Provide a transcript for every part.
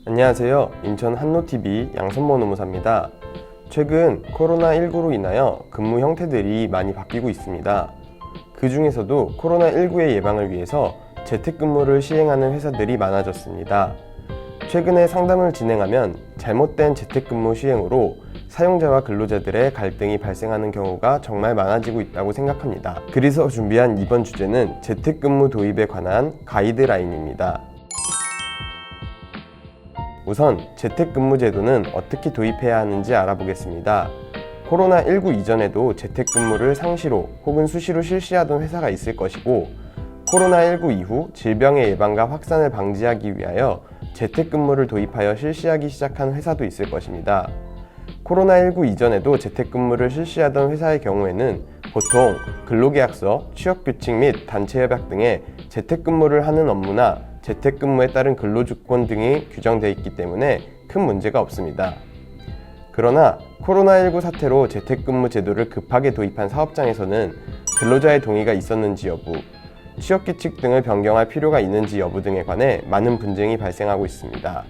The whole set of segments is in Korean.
안녕하세요. 인천 한노TV 양선모 노무사입니다. 최근 코로나19로 인하여 근무 형태들이 많이 바뀌고 있습니다. 그 중에서도 코로나19의 예방을 위해서 재택근무를 시행하는 회사들이 많아졌습니다. 최근에 상담을 진행하면 잘못된 재택근무 시행으로 사용자와 근로자들의 갈등이 발생하는 경우가 정말 많아지고 있다고 생각합니다. 그래서 준비한 이번 주제는 재택근무 도입에 관한 가이드라인입니다. 우선 재택근무 제도는 어떻게 도입해야 하는지 알아보겠습니다. 코로나19 이전에도 재택근무를 상시로 혹은 수시로 실시하던 회사가 있을 것이고, 코로나19 이후 질병의 예방과 확산을 방지하기 위하여 재택근무를 도입하여 실시하기 시작한 회사도 있을 것입니다. 코로나19 이전에도 재택근무를 실시하던 회사의 경우에는 보통 근로계약서, 취업규칙 및 단체협약 등의 재택근무를 하는 업무나 재택근무에 따른 근로조건 등이 규정되어 있기 때문에 큰 문제가 없습니다. 그러나 코로나19 사태로 재택근무 제도를 급하게 도입한 사업장에서는 근로자의 동의가 있었는지 여부, 취업규칙 등을 변경할 필요가 있는지 여부 등에 관해 많은 분쟁이 발생하고 있습니다.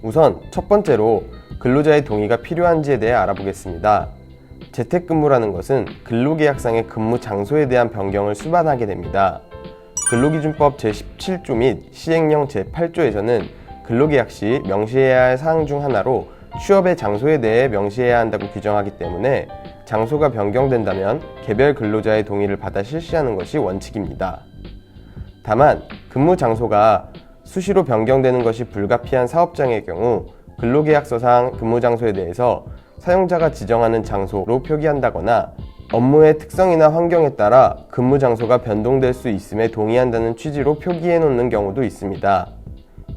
우선 첫 번째로 근로자의 동의가 필요한지에 대해 알아보겠습니다. 재택근무라는 것은 근로계약상의 근무 장소에 대한 변경을 수반하게 됩니다. 근로기준법 제17조 및 시행령 제8조에서는 근로계약 시 명시해야 할 사항 중 하나로 취업의 장소에 대해 명시해야 한다고 규정하기 때문에 장소가 변경된다면 개별 근로자의 동의를 받아 실시하는 것이 원칙입니다. 다만 근무 장소가 수시로 변경되는 것이 불가피한 사업장의 경우 근로계약서상 근무 장소에 대해서 사용자가 지정하는 장소로 표기한다거나 업무의 특성이나 환경에 따라 근무 장소가 변동될 수 있음에 동의한다는 취지로 표기해 놓는 경우도 있습니다.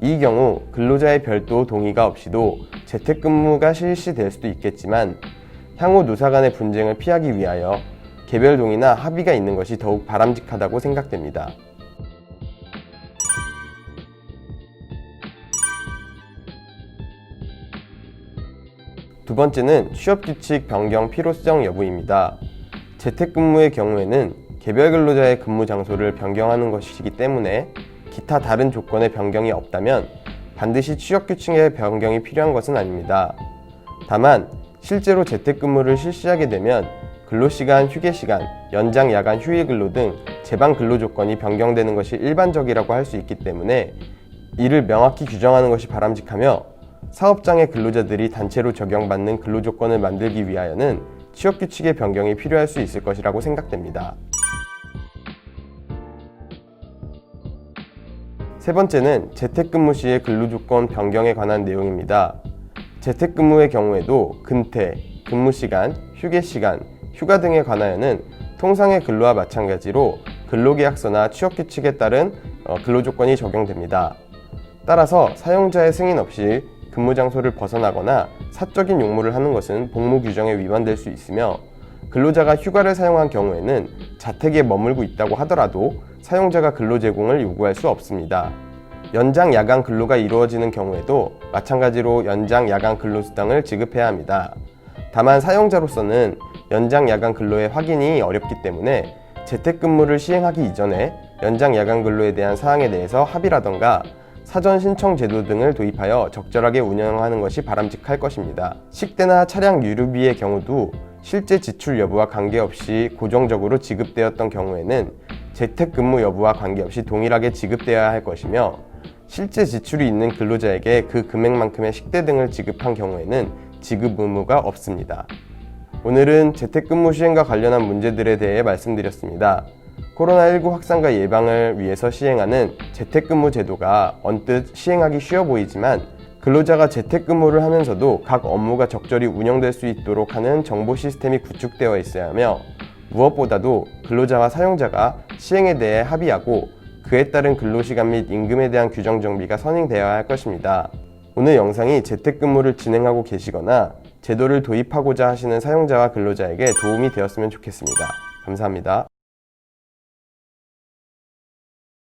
이 경우 근로자의 별도 동의가 없이도 재택근무가 실시될 수도 있겠지만 향후 노사 간의 분쟁을 피하기 위하여 개별 동의나 합의가 있는 것이 더욱 바람직하다고 생각됩니다. 두 번째는 취업규칙 변경 필요성 여부입니다. 재택근무의 경우에는 개별 근로자의 근무 장소를 변경하는 것이기 때문에 기타 다른 조건의 변경이 없다면 반드시 취업규칙의 변경이 필요한 것은 아닙니다. 다만 실제로 재택근무를 실시하게 되면 근로시간, 휴게시간, 연장 야간 휴일 근로 등 제방 근로 조건이 변경되는 것이 일반적이라고 할 수 있기 때문에 이를 명확히 규정하는 것이 바람직하며 사업장의 근로자들이 단체로 적용받는 근로조건을 만들기 위하여는 취업규칙의 변경이 필요할 수 있을 것이라고 생각됩니다. 세 번째는 재택근무 시의 근로조건 변경에 관한 내용입니다. 재택근무의 경우에도 근태, 근무시간, 휴게시간, 휴가 등에 관하여는 통상의 근로와 마찬가지로 근로계약서나 취업규칙에 따른 근로조건이 적용됩니다. 따라서 사용자의 승인 없이 근무 장소를 벗어나거나 사적인 용무를 하는 것은 복무 규정에 위반될 수 있으며, 근로자가 휴가를 사용한 경우에는 자택에 머물고 있다고 하더라도 사용자가 근로 제공을 요구할 수 없습니다. 연장 야간 근로가 이루어지는 경우에도 마찬가지로 연장 야간 근로수당을 지급해야 합니다. 다만 사용자로서는 연장 야간 근로의 확인이 어렵기 때문에 재택근무를 시행하기 이전에 연장 야간 근로에 대한 사항에 대해서 합의라던가 사전 신청 제도 등을 도입하여 적절하게 운영하는 것이 바람직할 것입니다. 식대나 차량 유류비의 경우도 실제 지출 여부와 관계없이 고정적으로 지급되었던 경우에는 재택근무 여부와 관계없이 동일하게 지급되어야 할 것이며, 실제 지출이 있는 근로자에게 그 금액만큼의 식대 등을 지급한 경우에는 지급 의무가 없습니다. 오늘은 재택근무 시행과 관련한 문제들에 대해 말씀드렸습니다. 코로나19 확산과 예방을 위해서 시행하는 재택근무 제도가 언뜻 시행하기 쉬워 보이지만 근로자가 재택근무를 하면서도 각 업무가 적절히 운영될 수 있도록 하는 정보 시스템이 구축되어 있어야 하며, 무엇보다도 근로자와 사용자가 시행에 대해 합의하고 그에 따른 근로시간 및 임금에 대한 규정 정비가 선행되어야 할 것입니다. 오늘 영상이 재택근무를 진행하고 계시거나 제도를 도입하고자 하시는 사용자와 근로자에게 도움이 되었으면 좋겠습니다. 감사합니다.